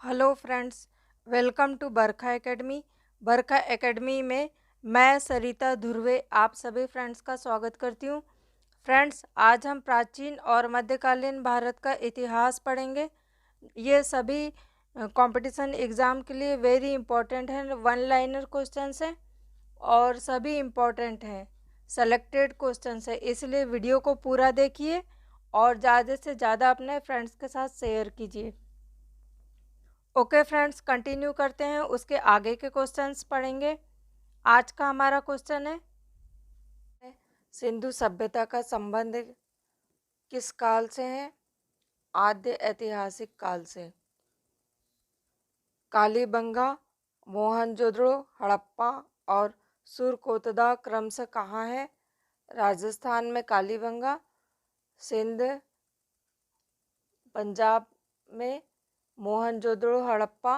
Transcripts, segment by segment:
Hello friends, welcome to Barkha academy. Barkha academy में मैं सरिता धुर्वे आप सभी फ्रेंड्स का स्वागत करती हूँ। फ्रेंड्स, आज हम प्राचीन और मध्यकालीन भारत का इतिहास पढ़ेंगे। ये सभी कंपटीशन एग्ज़ाम के लिए वेरी इंपॉर्टेंट है, वन लाइनर क्वेश्चंस हैं और सभी इम्पोर्टेंट हैं, सेलेक्टेड क्वेश्चंस है। इसलिए वीडियो को पूरा देखिए और ज़्यादा से ज़्यादा अपने फ्रेंड्स के साथ शेयर कीजिए। ओके फ्रेंड्स, कंटिन्यू करते हैं, उसके आगे के क्वेश्चंस पढ़ेंगे। आज का हमारा क्वेश्चन है, सिंधु सभ्यता का संबंध किस काल से है? आद्य ऐतिहासिक काल से। कालीबंगा, मोहनजोदड़ो, हड़प्पा और सुरकोतदा क्रमशः कहाँ है? राजस्थान में कालीबंगा, सिंध पंजाब में मोहनजोदड़ो हड़प्पा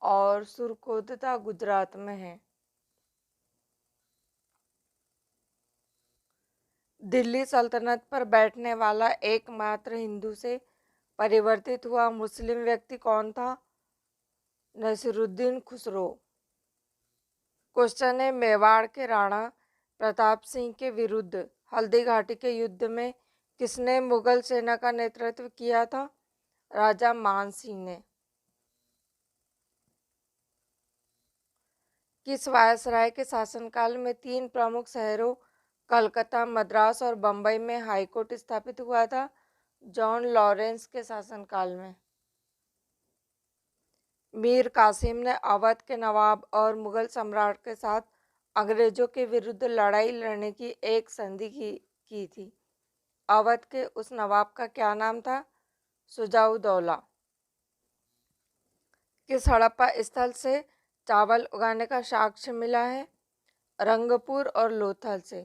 और सुरकोतदा गुजरात में है। दिल्ली सल्तनत पर बैठने वाला एकमात्र हिंदू से परिवर्तित हुआ मुस्लिम व्यक्ति कौन था? नसीरुद्दीन खुसरो। क्वेश्चन है, मेवाड़ के राणा प्रताप सिंह के विरुद्ध हल्दी घाटी के युद्ध में किसने मुगल सेना का नेतृत्व किया था? राजा मान सिंह ने। किस वायसराय के शासनकाल में तीन प्रमुख शहरों कलकत्ता, मद्रास और बंबई में हाईकोर्ट स्थापित हुआ था? जॉन लॉरेंस के शासनकाल में। मीर कासिम ने अवध के नवाब और मुगल सम्राट के साथ अंग्रेजों के विरुद्ध लड़ाई लड़ने की एक संधि की थी। अवध के उस नवाब का क्या नाम था? सुजाउदौला। किस हड़प्पा स्थल से चावल उगाने का साक्ष्य मिला है? रंगपुर और लोथल से।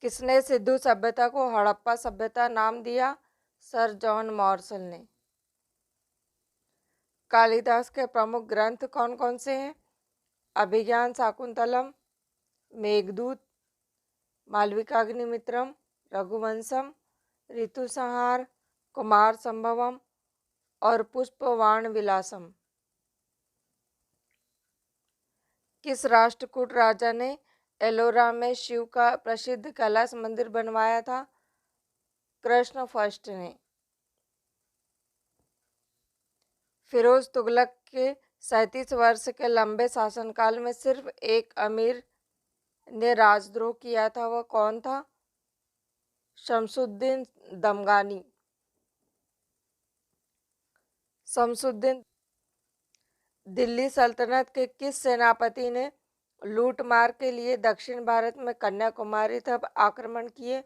किसने सिंधु सभ्यता को हड़प्पा सभ्यता नाम दिया? सर जॉन मॉर्सल ने। कालिदास के प्रमुख ग्रंथ कौन कौन से हैं? अभिज्ञान शाकुंतलम, मेघदूत, मालविकाग्निमित्रम, रघुवंशम, ऋतुसंहार, कुमार संभवम और पुष्पवाण विलासम। किस राष्ट्रकूट राजा ने एलोरा में शिव का प्रसिद्ध कैलाश मंदिर बनवाया था? कृष्ण फर्स्ट ने। फिरोज तुगलक के 37 वर्ष के लंबे शासनकाल में सिर्फ एक अमीर ने राजद्रोह किया था, वह कौन था? शमसुद्दीन दमगानी। शमसुद्दीन दिल्ली सल्तनत के किस सेनापति ने लूटमार के लिए दक्षिण भारत में कन्याकुमारी तक आक्रमण किए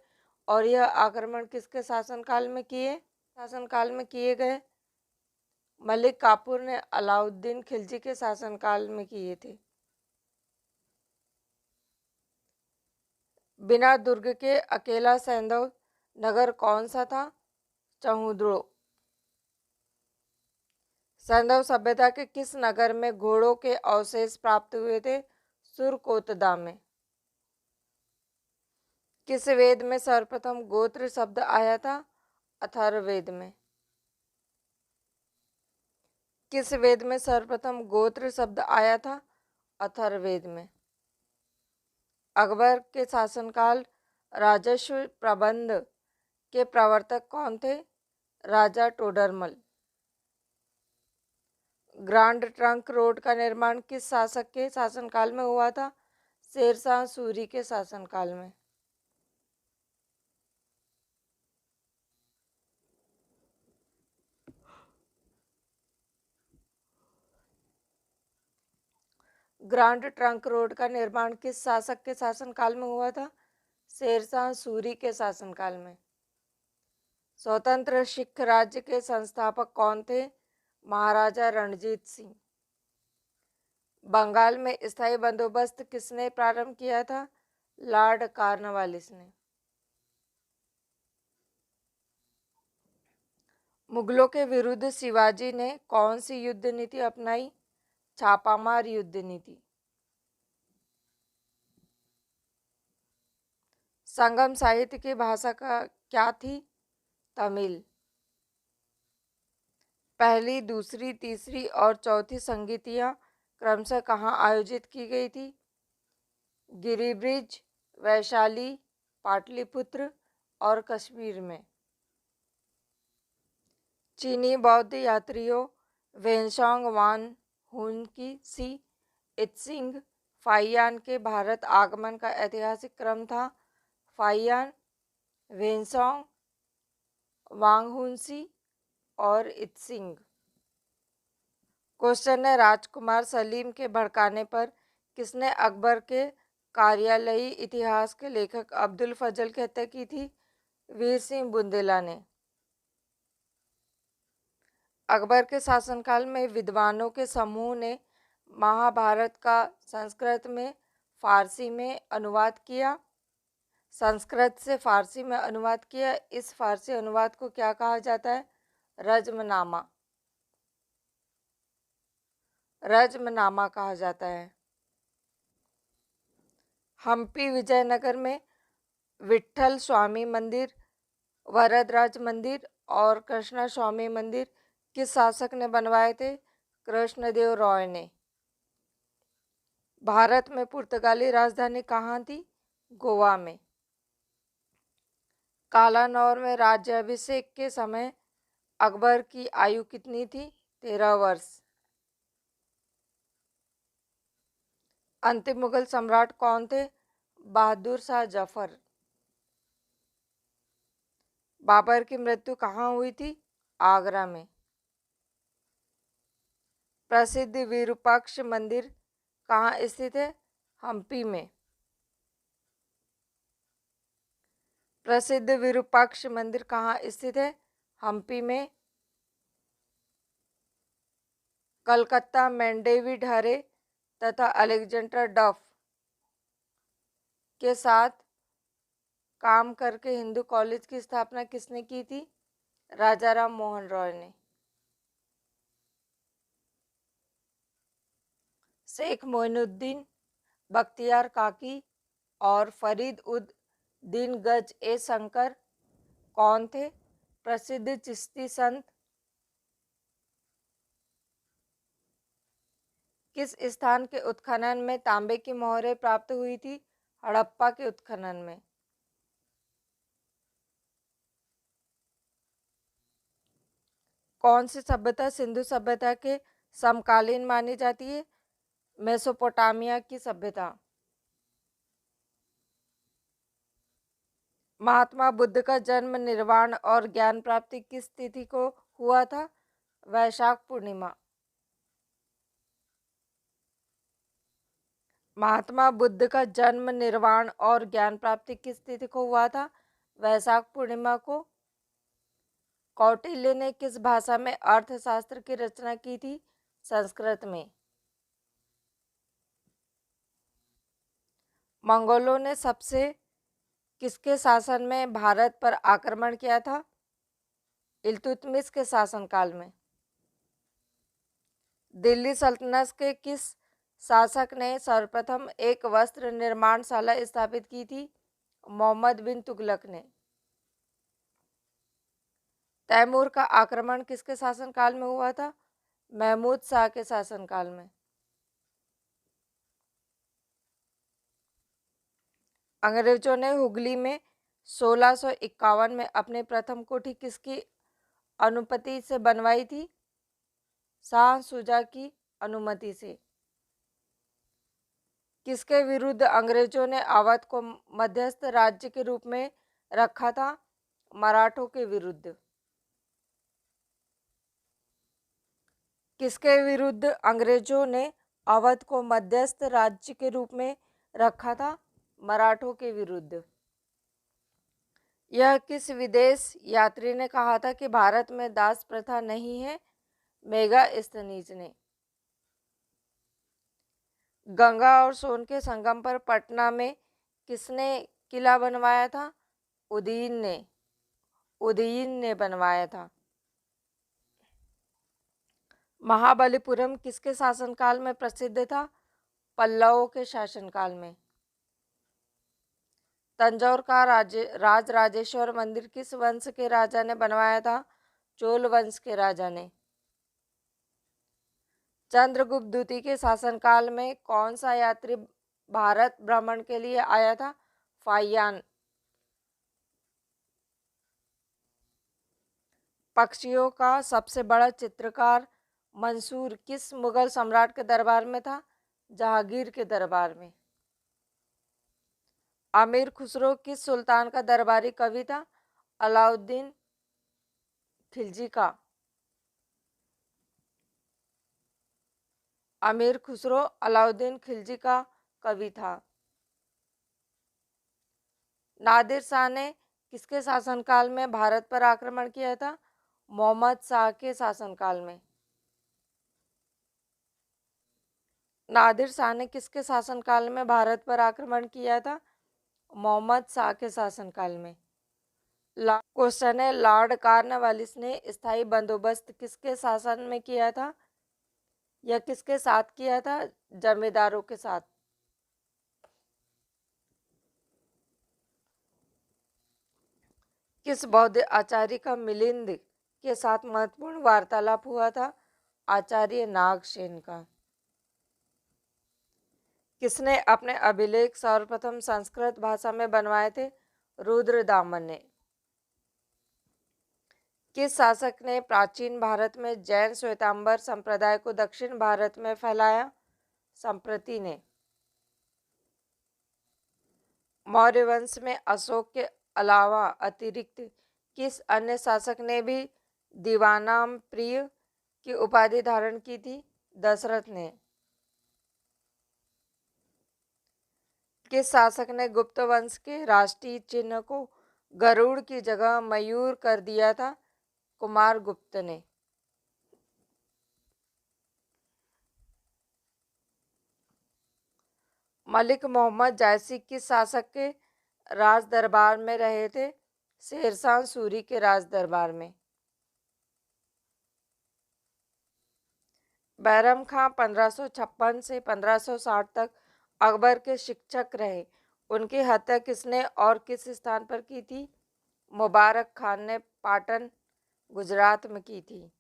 और यह आक्रमण किसके शासनकाल में किए गए? मलिक काफूर ने अलाउद्दीन खिलजी के शासनकाल में किए थे। बिना दुर्ग के अकेला सैंधव नगर कौन सा था? चहुद्रो। सैंधव सभ्यता के किस नगर में घोड़ों के अवशेष प्राप्त हुए थे? सुरकोतदा में। किस वेद में सर्वप्रथम गोत्र शब्द आया था? अथर्ववेद में। किस वेद में सर्वप्रथम गोत्र शब्द आया था? अथर्ववेद में। अकबर के शासनकाल राजस्व प्रबंध के प्रवर्तक कौन थे? राजा टोडरमल। ग्रांड ट्रंक रोड का निर्माण किस शासक के शासनकाल में हुआ था? शेरशाह सूरी के शासनकाल में। ग्रांड ट्रंक रोड का निर्माण किस शासक के शासनकाल में हुआ था? शेरशाह सूरी के शासनकाल में। स्वतंत्र सिख राज्य के संस्थापक कौन थे? महाराजा रणजीत सिंह। बंगाल में स्थायी बंदोबस्त किसने प्रारंभ किया था? लॉर्ड कॉर्नवालिस ने। मुगलों के विरुद्ध शिवाजी ने कौन सी युद्ध नीति अपनाई? छापामार युद्ध नीति। संगम साहित्य की भाषा का क्या थी? तमिल। पहली, दूसरी, तीसरी और चौथी संगीतियाँ क्रमशः कहाँ आयोजित की गई थी? गिरिब्रिज, वैशाली, पाटलिपुत्र और कश्मीर में। चीनी बौद्ध यात्रियों वेनसोंग वान हुन की सी इत्सिंग फाइयान के भारत आगमन का ऐतिहासिक क्रम था फाइयान, वेनसोंग, वांगहुनसी और इत्सिंग। क्वेश्चन है, राजकुमार सलीम के भड़काने पर किसने अकबर के कार्यालयी इतिहास के लेखक अब्दुल फजल की हत्या की थी? वीर सिंह बुंदेला ने। अकबर के शासनकाल में विद्वानों के समूह ने महाभारत का संस्कृत में फारसी में अनुवाद किया। संस्कृत से फारसी में अनुवाद किया। इस फारसी अनुवाद को क्या कहा जाता है? रज्मनामा। रज्मनामा कहा जाता है। हम्पी विजयनगर में विट्ठल स्वामी मंदिर, वरदराज मंदिर और कृष्णा स्वामी मंदिर किस शासक ने बनवाए थे? कृष्णदेव राय ने। भारत में पुर्तगाली राजधानी कहाँ थी? गोवा में। कालानौर में राज्याभिषेक के समय अकबर की आयु कितनी थी? 13 वर्ष। अंतिम मुगल सम्राट कौन थे? बहादुर शाह जफर। बाबर की मृत्यु कहाँ हुई थी? आगरा में। प्रसिद्ध विरूपाक्ष मंदिर कहाँ स्थित है? हम्पी में। प्रसिद्ध विरूपाक्ष मंदिर कहाँ स्थित है? हम्पी में। कलकत्ता में डेविड हरे तथा अलेक्जेंडर डफ के साथ काम करके हिंदू कॉलेज की स्थापना किसने की थी? राजा राम मोहन रॉय ने। शेख मोइनुद्दीन, बख्तियार काकी और फरीद उद दीन गज ए शंकर कौन थे? प्रसिद्ध चिश्ती संत। किस स्थान के उत्खनन में तांबे की मोहरें प्राप्त हुई थी? हड़प्पा के उत्खनन में। कौन सी सभ्यता सिंधु सभ्यता के समकालीन मानी जाती है? मेसोपोटामिया की सभ्यता। महात्मा बुद्ध का जन्म, निर्वाण और ज्ञान प्राप्ति किस तिथि को हुआ था? वैशाख पूर्णिमा। महात्मा बुद्ध का जन्म, निर्वाण और ज्ञान प्राप्ति किस तिथि को हुआ था? वैशाख पूर्णिमा को। कौटिल्य ने किस भाषा में अर्थशास्त्र की रचना की थी? संस्कृत में। मंगोलों ने सबसे किसके शासन में भारत पर आक्रमण किया था? इल्तुतमिश के शासनकाल में। दिल्ली सल्तनत के किस शासक ने सर्वप्रथम एक वस्त्र निर्माणशाला स्थापित की थी? मोहम्मद बिन तुगलक ने। तैमूर का आक्रमण किसके शासनकाल में हुआ था? महमूद शाह के शासनकाल में। अंग्रेजों ने हुगली में 1651 में अपनी प्रथम कोठी किसकी अनुमति से बनवाई थी? शाह शुजा की अनुमति से। किसके विरुद्ध अंग्रेजों ने अवध को मध्यस्थ राज्य के रूप में रखा था? मराठों के विरुद्ध। किसके विरुद्ध अंग्रेजों ने अवध को मध्यस्थ राज्य के रूप में रखा था? मराठों के विरुद्ध। यह किस विदेश यात्री ने कहा था कि भारत में दास प्रथा नहीं है? मेगास्थनीज ने। गंगा और सोन के संगम पर पटना में किसने किला बनवाया था? उदयन ने बनवाया था। महाबलीपुरम किसके शासनकाल में प्रसिद्ध था? पल्लवों के शासनकाल में। तंजौर का राजराजेश्वर मंदिर किस वंश के राजा ने बनवाया था? चोल वंश के राजा ने। चंद्रगुप्त द्वितीय के शासनकाल में कौन सा यात्री भारत भ्रमण के लिए आया था? फाहियान। पक्षियों का सबसे बड़ा चित्रकार मंसूर किस मुगल सम्राट के दरबार में था? जहांगीर के दरबार में। अमीर खुसरो किस सुल्तान का दरबारी कवि था? अलाउद्दीन खिलजी का। अमीर खुसरो अलाउद्दीन खिलजी का कवि था। नादिर शाह ने किसके शासनकाल में भारत पर आक्रमण किया था? मोहम्मद शाह के शासनकाल में। नादिर शाह ने किसके शासनकाल में भारत पर आक्रमण किया था? मोहम्मद शाह के शासनकाल में। क्वेश्चन है, लॉर्ड कॉर्नवालिस ने स्थायी बंदोबस्त किसके शासन में किया था या किसके साथ किया था? जमींदारों के साथ। किस बौद्ध आचार्य का मिलिंद के साथ महत्वपूर्ण वार्तालाप हुआ था? आचार्य नागसेन का। किसने अपने अभिलेख सर्वप्रथम संस्कृत भाषा में बनवाए थे? रुद्रदामन ने। किस शासक ने प्राचीन भारत में जैन श्वेतांबर संप्रदाय को दक्षिण भारत में फैलाया? संप्रति ने। मौर्य वंश में अशोक के अलावा अतिरिक्त किस अन्य शासक ने भी दीवानाम प्रिय की उपाधि धारण की थी? दशरथ ने। किस शासक ने गुप्त वंश के राष्ट्रीय चिन्ह को गरुड़ की जगह मयूर कर दिया था? कुमार गुप्त ने। मलिक मोहम्मद जायसी किस शासक के राज दरबार में रहे थे? शेरशाह सूरी के राज दरबार में। बैरम खां 1556 से 1560 तक अकबर के शिक्षक रहे। उनकी हत्या किसने और किस स्थान पर की थी? मुबारक खान ने पाटन गुजरात में की थी।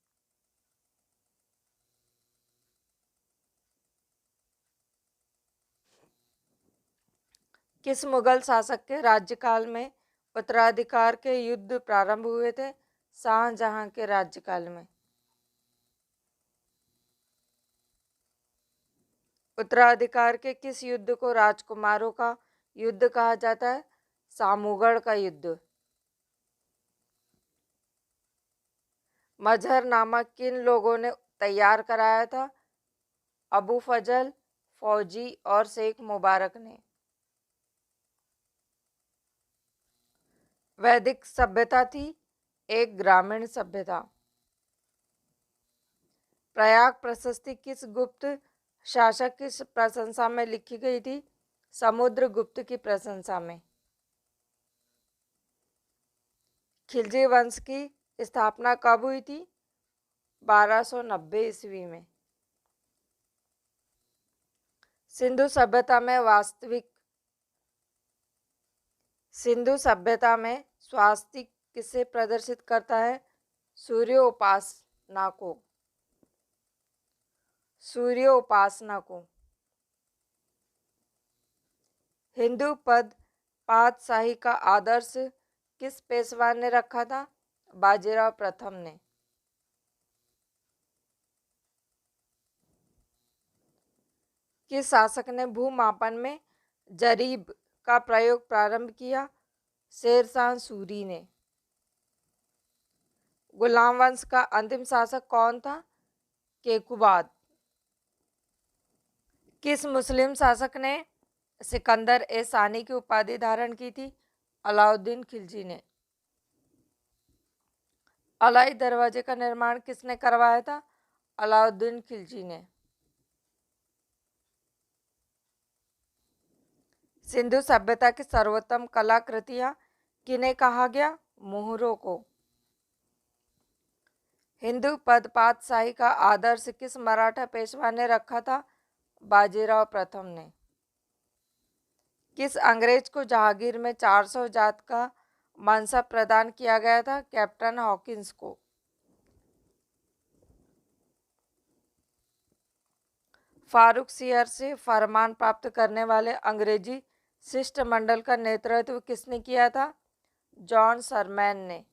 किस मुगल शासक के राज्यकाल में उत्तराधिकार के युद्ध प्रारंभ हुए थे? शाहजहां के राज्यकाल में। उत्तराधिकार के किस युद्ध को राजकुमारों का युद्ध कहा जाता है? सामूगढ़ का युद्ध। मजहरनामा किन लोगों ने तैयार कराया था? अबू फजल, फौजी और शेख मुबारक ने। वैदिक सभ्यता थी एक ग्रामीण सभ्यता। प्रयाग प्रशस्ति किस गुप्त शासक की प्रशंसा में लिखी गई थी? समुद्रगुप्त की प्रशंसा में। खिलजी वंश की स्थापना कब हुई थी? 1290 ईस्वी में। सिंधु सभ्यता में स्वास्तिक किसे प्रदर्शित करता है? सूर्योपासना को। हिंदू पद पातशाही का आदर्श किस पेशवा ने रखा था? बाजीराव प्रथम ने। किस शासक ने भूमापन में जरीब का प्रयोग प्रारंभ किया? शेरशाह सूरी ने। गुलाम वंश का अंतिम शासक कौन था? केकुबाद। किस मुस्लिम शासक ने सिकंदर ए सानी की उपाधि धारण की थी? अलाउद्दीन खिलजी ने। अलाई दरवाजे का निर्माण किसने करवाया था? अलाउद्दीन खिलजी ने। सिंधु सभ्यता की सर्वोत्तम कलाकृतियां किन्हें कहा गया? मोहरों को। हिंदू पद पातशाही का आदर्श किस मराठा पेशवा ने रखा था? बाजीराव प्रथम ने। किस अंग्रेज को जहांगीर में 400 जात का मानसब प्रदान किया गया था? कैप्टन हॉकिंस को। फारुखसियर से फरमान प्राप्त करने वाले अंग्रेजी शिष्टमंडल का नेतृत्व किसने किया था? जॉन सरमैन ने।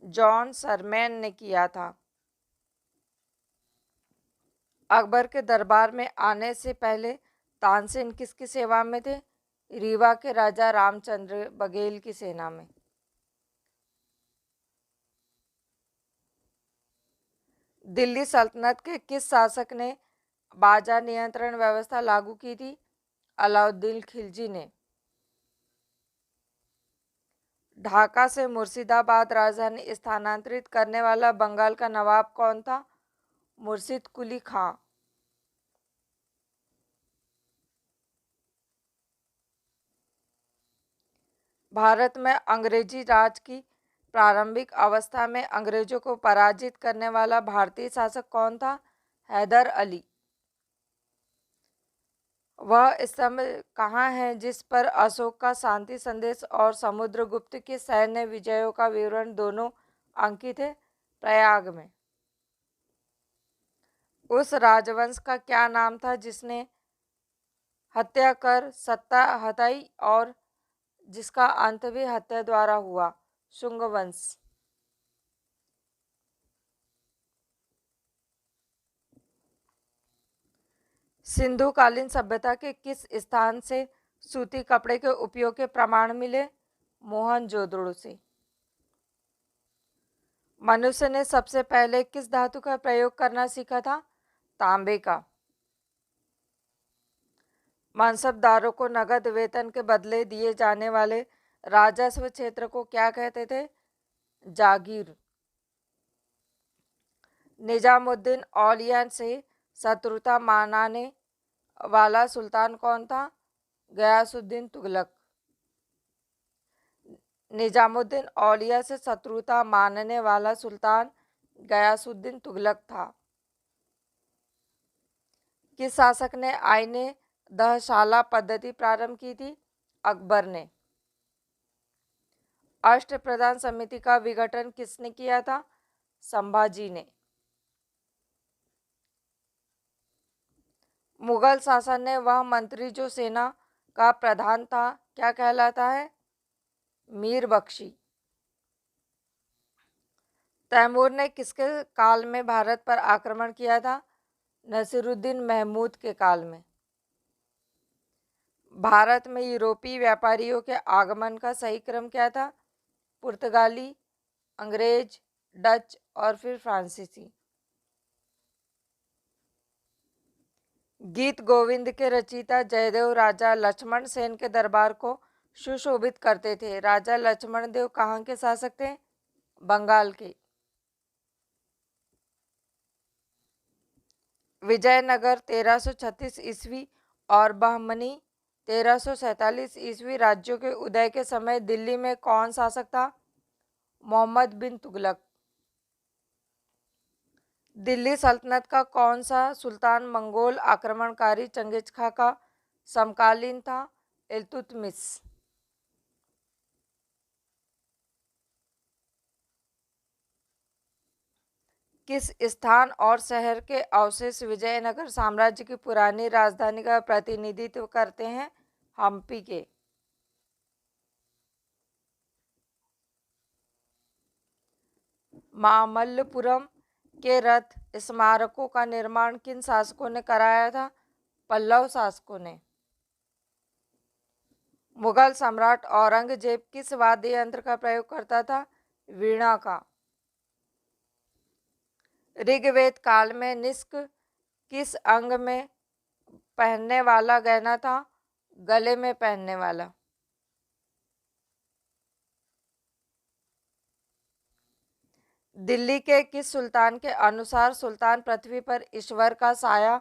जॉन सरमैन ने किया था। अकबर के दरबार में आने से पहले तानसेन किसकी सेवा में थे? रीवा के राजा रामचंद्र बघेल की सेना में। दिल्ली सल्तनत के किस शासक ने बाजार नियंत्रण व्यवस्था लागू की थी? अलाउद्दीन खिलजी ने। ढाका से मुर्शिदाबाद राजधानी स्थानांतरित करने वाला बंगाल का नवाब कौन था? मुर्शिद कुली खां। भारत में अंग्रेजी राज की प्रारंभिक अवस्था में अंग्रेजों को पराजित करने वाला भारतीय शासक कौन था? हैदर अली। वह स्तंभ कहाँ है जिस पर अशोक का शांति संदेश और समुद्रगुप्त के सैन्य विजयों का विवरण दोनों अंकित है? प्रयाग में। उस राजवंश का क्या नाम था जिसने हत्या कर सत्ता हटाई और जिसका अंत भी हत्या द्वारा हुआ? शुंग वंश। सिंधु कालीन सभ्यता के किस स्थान से सूती कपड़े के उपयोग के प्रमाण मिले? मोहनजोदड़ो से। मनुष्य ने सबसे पहले किस धातु का प्रयोग करना सीखा था? तांबे का। मानसबदारों को नगद वेतन के बदले दिए जाने वाले राजस्व क्षेत्र को क्या कहते थे? जागीर। निजामुद्दीन औलिया से शत्रुता मनाने वाला सुल्तान कौन था? गयासुद्दीन तुगलक। निजामुद्दीन औलिया से शत्रुता मानने वाला सुल्तान गयासुद्दीन तुगलक था। किस शासक ने आईने दहशाला पद्धति प्रारंभ की थी? अकबर ने। अष्टप्रधान समिति का विघटन किसने किया था? संभाजी ने। मुगल शासन ने वह मंत्री जो सेना का प्रधान था क्या कहलाता है? मीर बख्शी। तैमूर ने किसके काल में भारत पर आक्रमण किया था? नसीरुद्दीन महमूद के काल में। भारत में यूरोपीय व्यापारियों के आगमन का सही क्रम क्या था? पुर्तगाली, अंग्रेज, डच और फिर फ्रांसीसी। गीत गोविंद के रचयिता जयदेव राजा लक्ष्मण सेन के दरबार को सुशोभित करते थे। राजा लक्ष्मण देव कहाँ के शासक थे? बंगाल के। विजयनगर 1336 ईस्वी और बहमनी 1347 ईस्वी राज्यों के उदय के समय दिल्ली में कौन शासक था? मोहम्मद बिन तुगलक। दिल्ली सल्तनत का कौन सा सुल्तान मंगोल आक्रमणकारी चंगेज खां का समकालीन था? इल्तुतमिश। किस स्थान और शहर के अवशेष विजयनगर साम्राज्य की पुरानी राजधानी का प्रतिनिधित्व करते हैं? हम्पी के। मामल्लपुरम के रथ स्मारकों का निर्माण किन शासकों ने कराया था? पल्लव शासकों ने। मुगल सम्राट औरंगजेब किस वाद्य यंत्र का प्रयोग करता था? वीणा का। ऋग्वेद काल में निष्क किस अंग में पहनने वाला गहना था? गले में पहनने वाला। दिल्ली के किस सुल्तान के अनुसार सुल्तान पृथ्वी पर ईश्वर का साया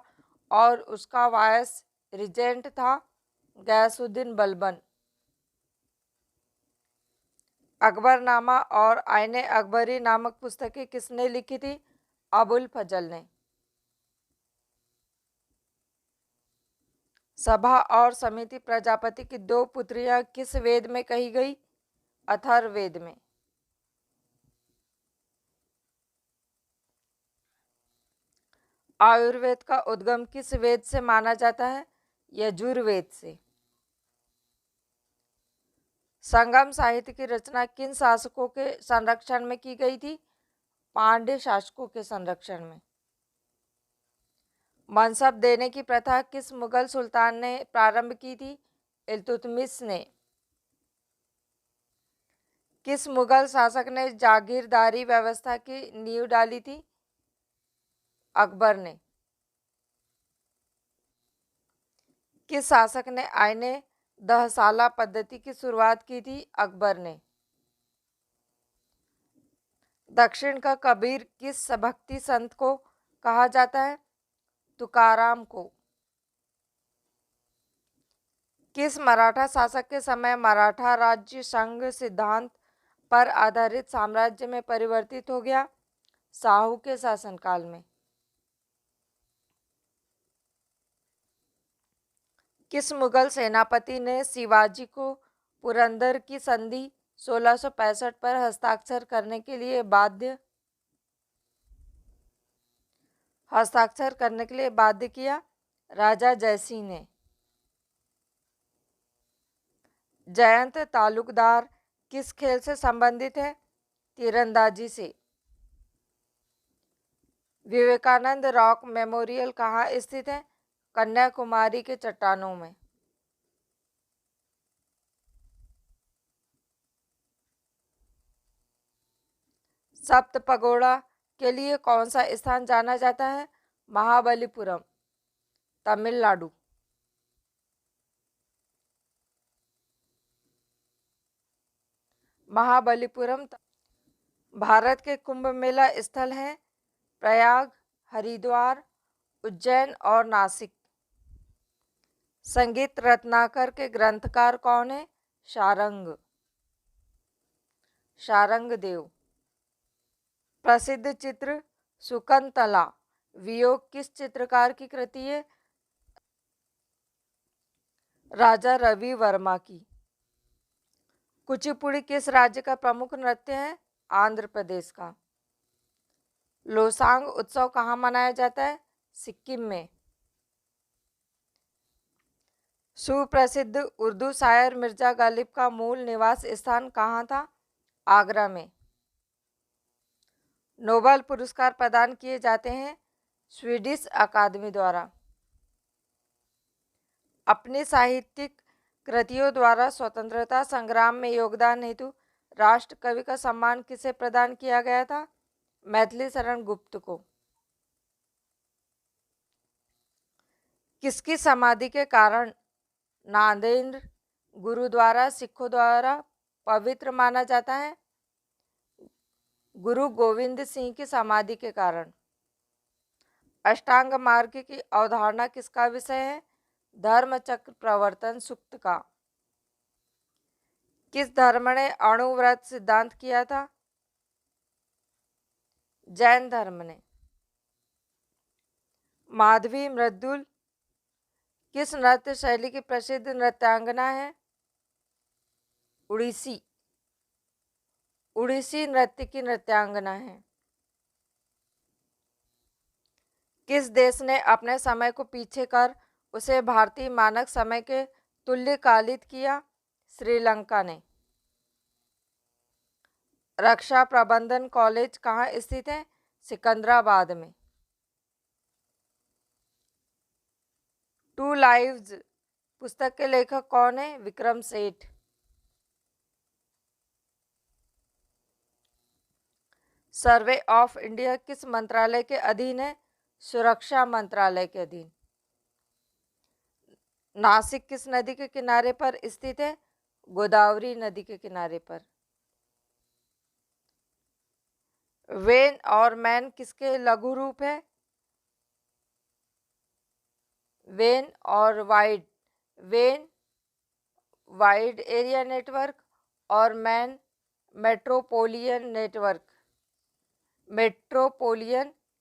और उसका वायस रिजेंट था? गयासुद्दीन बलबन। अकबरनामा और आईने अकबरी नामक पुस्तकें किसने लिखी थी? अबुल फजल ने। सभा और समिति प्रजापति की दो पुत्रियां किस वेद में कही गई? अथर्ववेद में। आयुर्वेद का उद्गम किस वेद से माना जाता है? यजुर्वेद से। संगम साहित्य की रचना किन शासकों के संरक्षण में की गई थी? पांड्य शासकों के संरक्षण में। मनसब देने की प्रथा किस मुगल सुल्तान ने प्रारंभ की थी? इल्तुतमिश ने। किस मुगल शासक ने जागीरदारी व्यवस्था की नींव डाली थी? अकबर ने। किस शासक ने आईने दहसाला पद्धति की शुरुआत की थी? अकबर ने। दक्षिण का कबीर किस भक्ति संत को कहा जाता है? तुकाराम को। किस मराठा शासक के समय मराठा राज्य संघ सिद्धांत पर आधारित साम्राज्य में परिवर्तित हो गया? शाहू के शासनकाल में। किस मुगल सेनापति ने शिवाजी को पुरंदर की संधि 1665 पर हस्ताक्षर करने के लिए बाध्य किया? राजा जयसिंह ने। जयंत तालुकदार किस खेल से संबंधित है? तीरंदाजी से। विवेकानंद रॉक मेमोरियल कहाँ स्थित है? कन्याकुमारी के चट्टानों में। सप्त पगोड़ा के लिए कौन सा स्थान जाना जाता है? महाबलीपुरम, तमिलनाडु। महाबलीपुरम भारत के कुंभ मेला स्थल हैं? प्रयाग, हरिद्वार, उज्जैन और नासिक। संगीत रत्नाकर के ग्रंथकार कौन है? शारंग देव। प्रसिद्ध चित्र शकुंतला वियोग किस चित्रकार की कृति है? राजा रवि वर्मा की। कुचिपुड़ी किस राज्य का प्रमुख नृत्य है? आंध्र प्रदेश का। लोसांग उत्सव कहाँ मनाया जाता है? सिक्किम में। सुप्रसिद्ध उर्दू शायर मिर्जा गालिब का मूल निवास स्थान कहाँ था? आगरा में। नोबेल पुरस्कार प्रदान किए जाते हैं स्वीडिश अकादमी द्वारा। अपनी साहित्यिक कृतियों द्वारा स्वतंत्रता संग्राम में योगदान हेतु राष्ट्र कवि का सम्मान किसे प्रदान किया गया था? मैथिली शरण गुप्त को। किसकी समाधि के कारण नांदेड़ गुरुद्वारा सिखों द्वारा पवित्र माना जाता है? गुरु गोविंद सिंह की समाधि के कारण। अष्टांग मार्ग की अवधारणा किसका विषय है? धर्मचक्र प्रवर्तन सूक्त का। किस धर्म ने अणुव्रत सिद्धांत किया था? जैन धर्म ने। माधवी मृदुल किस नृत्य शैली की प्रसिद्ध नृत्यांगना है? उड़ीसी नृत्य की नृत्यांगना है। किस देश ने अपने समय को पीछे कर उसे भारतीय मानक समय के तुल्यकालिक किया? श्रीलंका ने। रक्षा प्रबंधन कॉलेज कहाँ स्थित है? सिकंदराबाद में। टू लाइव्स पुस्तक के लेखक कौन है? Vikram Seth. Survey of India किस मंत्रालय के अधीन है? सुरक्षा मंत्रालय के अधीन। नासिक किस नदी के किनारे पर स्थित है? गोदावरी नदी के किनारे पर। वेन और मैन किसके लघु रूप है? वेन और वाइड। वेन वाइड एरिया नेटवर्क और MAN metropolitan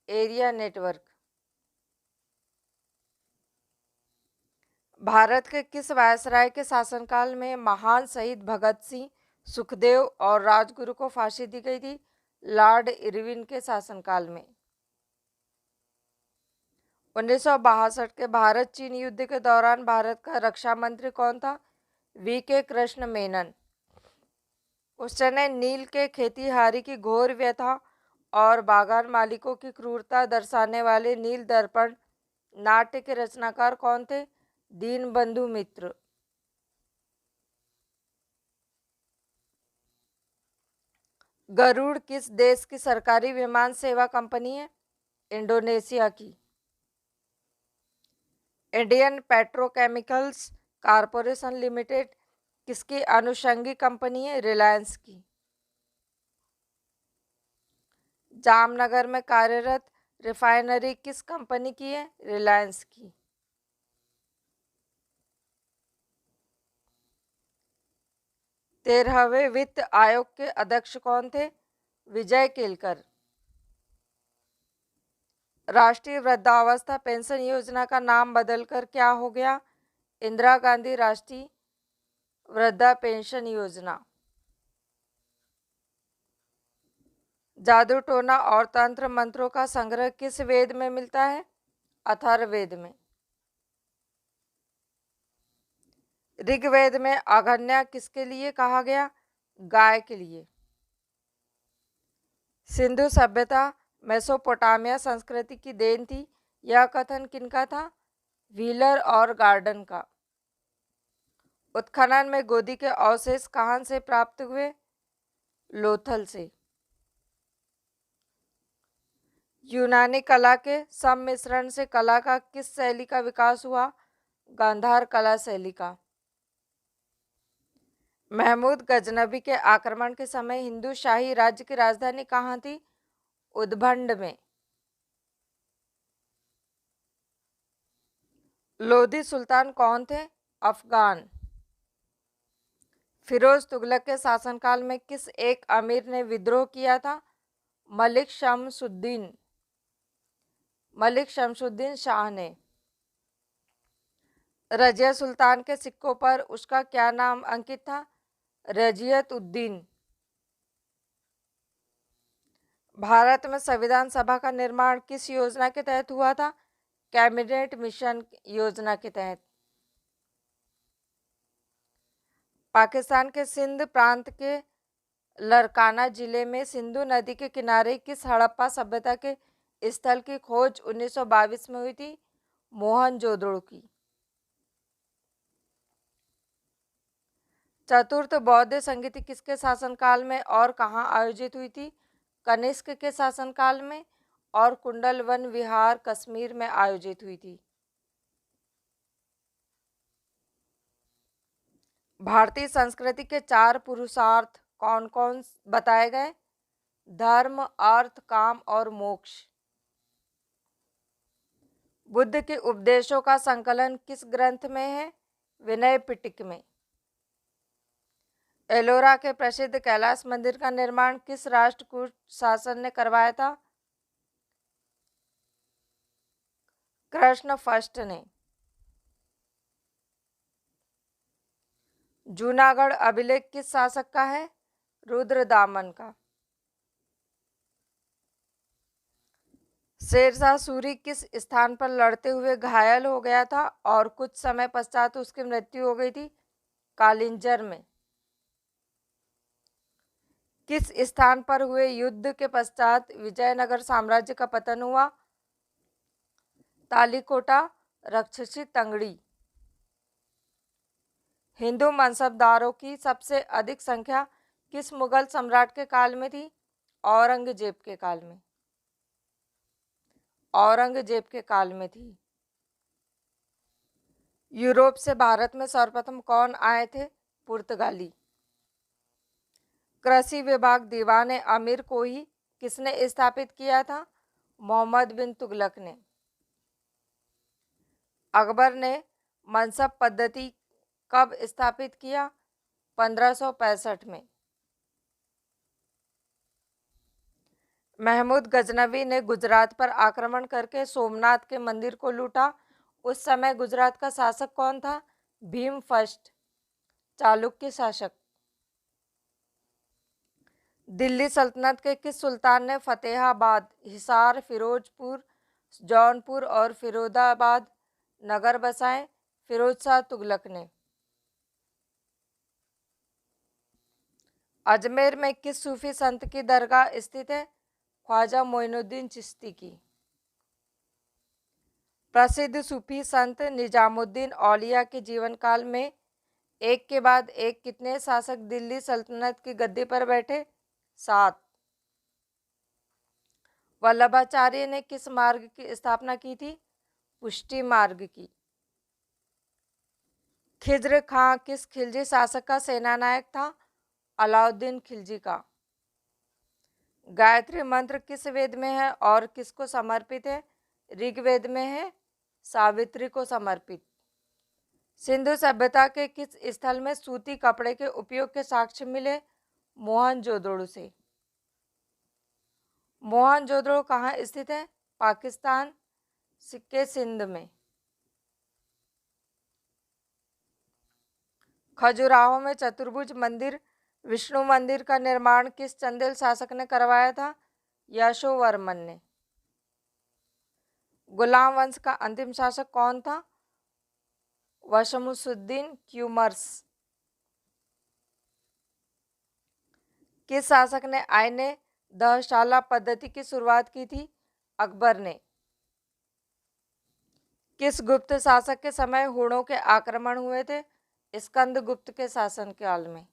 area network. Bharat के किस वायसराय के शासनकाल में महान शहीद भगत सिंह, सुखदेव और राजगुरु को फांसी दी गई थी? लॉर्ड इरविन के शासनकाल में। 1962 के भारत चीन युद्ध के दौरान भारत का रक्षा मंत्री कौन था? वी.के. कृष्ण मेनन। उसने नील के खेतीहारी की घोर व्यथा और बागान मालिकों की क्रूरता दर्शाने वाले नील दर्पण नाट्य के रचनाकार कौन थे? दीनबंधु मित्र। गरुड़ किस देश की सरकारी विमान सेवा कंपनी है? इंडोनेशिया की। इंडियन पेट्रोकेमिकल्स कॉरपोरेशन लिमिटेड किसकी अनुषंगी कंपनी है? रिलायंस की। जामनगर में कार्यरत रिफाइनरी किस कंपनी की है? रिलायंस की। तेरहवें वित्त आयोग के अध्यक्ष कौन थे? विजय केलकर। राष्ट्रीय वृद्धावस्था पेंशन योजना का नाम बदलकर क्या हो गया? इंदिरा गांधी राष्ट्रीय वृद्धा पेंशन योजना। जादू टोना और तंत्र मंत्रों का संग्रह किस वेद में मिलता है? अथर्ववेद में। ऋग्वेद में आगन्या किसके लिए कहा गया? गाय के लिए। सिंधु सभ्यता मेसोपोटामिया संस्कृति की देन थी, यह कथन किनका था? व्हीलर और गार्डन का। उत्खनन में गोदी के अवशेष कहां से प्राप्त हुए? लोथल से। यूनानी कला के सम्मिश्रण से कला का किस शैली का विकास हुआ? गांधार कला शैली का। महमूद गजनबी के आक्रमण के समय हिंदू शाही राज्य की राजधानी कहाँ थी? उद्भंड में। लोधी सुल्तान कौन थे? अफगान। फिरोज तुगलक के शासनकाल में किस एक अमीर ने विद्रोह किया था? मलिक शमसुद्दीन शाह ने। रजिया सुल्तान के सिक्कों पर उसका क्या नाम अंकित था? रजियत उद्दीन। भारत में संविधान सभा का निर्माण किस योजना के तहत हुआ था? कैबिनेट मिशन योजना के तहत। पाकिस्तान के सिंध प्रांत के लरकाना जिले में सिंधु नदी के किनारे किस हड़प्पा सभ्यता के स्थल की खोज 1922 में हुई थी? मोहनजोदड़ो की। चतुर्थ बौद्ध संगीति किसके शासनकाल में और कहाँ आयोजित हुई थी? कनिष्क के शासनकाल में और कुंडल वन विहार कश्मीर में आयोजित हुई थी। भारतीय संस्कृति के 4 पुरुषार्थ कौन कौन बताए गए? धर्म, अर्थ, काम और मोक्ष। बुद्ध के उपदेशों का संकलन किस ग्रंथ में है? विनय पिटक में। एलोरा के प्रसिद्ध कैलाश मंदिर का निर्माण किस राष्ट्रकूट शासन ने करवाया था? कृष्ण फर्स्ट ने। जूनागढ़ अभिलेख किस शासक का है? रुद्रदामन का। शेरशाह सूरी किस स्थान पर लड़ते हुए घायल हो गया था और कुछ समय पश्चात उसकी मृत्यु हो गई थी? कालिंजर में। किस स्थान पर हुए युद्ध के पश्चात विजयनगर साम्राज्य का पतन हुआ? तालीकोटा, रक्षसी तंगड़ी। हिंदू मनसबदारों की सबसे अधिक संख्या किस मुगल सम्राट के काल में थी? औरंगजेब के काल में। औरंगजेब के काल में थी। यूरोप से भारत में सर्वप्रथम कौन आए थे? पुर्तगाली। कृषि विभाग दीवाने अमीर को ही किसने स्थापित किया था? मोहम्मद बिन तुगलक ने। अकबर ने मनसब पद्धति कब स्थापित किया? 1565 में। महमूद गजनवी ने गुजरात पर आक्रमण करके सोमनाथ के मंदिर को लूटा। उस समय गुजरात का शासक कौन था? भीम फर्स्ट, चालुक्य शासक। दिल्ली सल्तनत के किस सुल्तान ने फतेहाबाद, हिसार, फिरोजपुर, जौनपुर और फिरोजाबाद नगर बसाए फिरोज शाह तुगलक ने। अजमेर में किस सूफी संत की दरगाह स्थित है? ख्वाजा मोइनुद्दीन चिश्ती की। प्रसिद्ध सूफी संत निजामुद्दीन औलिया के जीवन काल में एक के बाद एक कितने शासक दिल्ली सल्तनत की गद्दी पर बैठे? 7। वल्लभाचार्य ने किस मार्ग की स्थापना की थी? पुष्टि मार्ग की। खिज्र खां किस खिलजी शासक का सेनानायक था? अलाउद्दीन खिलजी का। गायत्री मंत्र किस वेद में है और किसको समर्पित है? ऋग्वेद में है, सावित्री को समर्पित। सिंधु सभ्यता के किस स्थल में सूती कपड़े के उपयोग के साक्ष्य मिले? मोहनजोदड़ो से। मोहनजोदड़ो कहाँ स्थित है? पाकिस्तान के सिंध में। खजुराहो में चतुर्भुज मंदिर विष्णु मंदिर का निर्माण किस चंदेल शासक ने करवाया था? यशोवर्मन ने। गुलाम वंश का अंतिम शासक कौन था? वशमुसुद्दीन क्यूमर्स। किस शासक ने आईने दहशाला पद्धति की शुरुआत की थी? अकबर ने। किस गुप्त शासक के समय हूणों के आक्रमण हुए थे? स्कंदगुप्त के शासन काल में।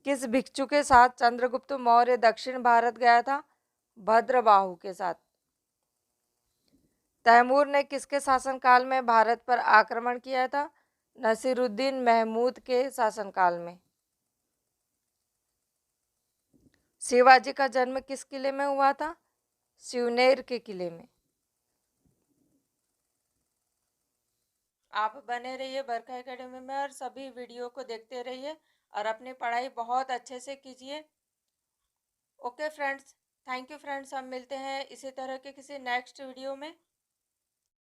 किस भिक्षु के साथ चंद्रगुप्त मौर्य दक्षिण भारत गया था? भद्रबाहु के साथ। तैमूर ने किसके शासनकाल में भारत पर आक्रमण किया था? नसीरुद्दीन महमूद के शासनकाल में। शिवाजी का जन्म किस किले में हुआ था? सिवनेर के किले में। आप बने रहिए बरखा एकेडमी में और सभी वीडियो को देखते रहिए और अपनी पढ़ाई बहुत अच्छे से कीजिए। Okay friends, thank you friends, हम मिलते हैं इसी तरह के किसी नेक्स्ट वीडियो में।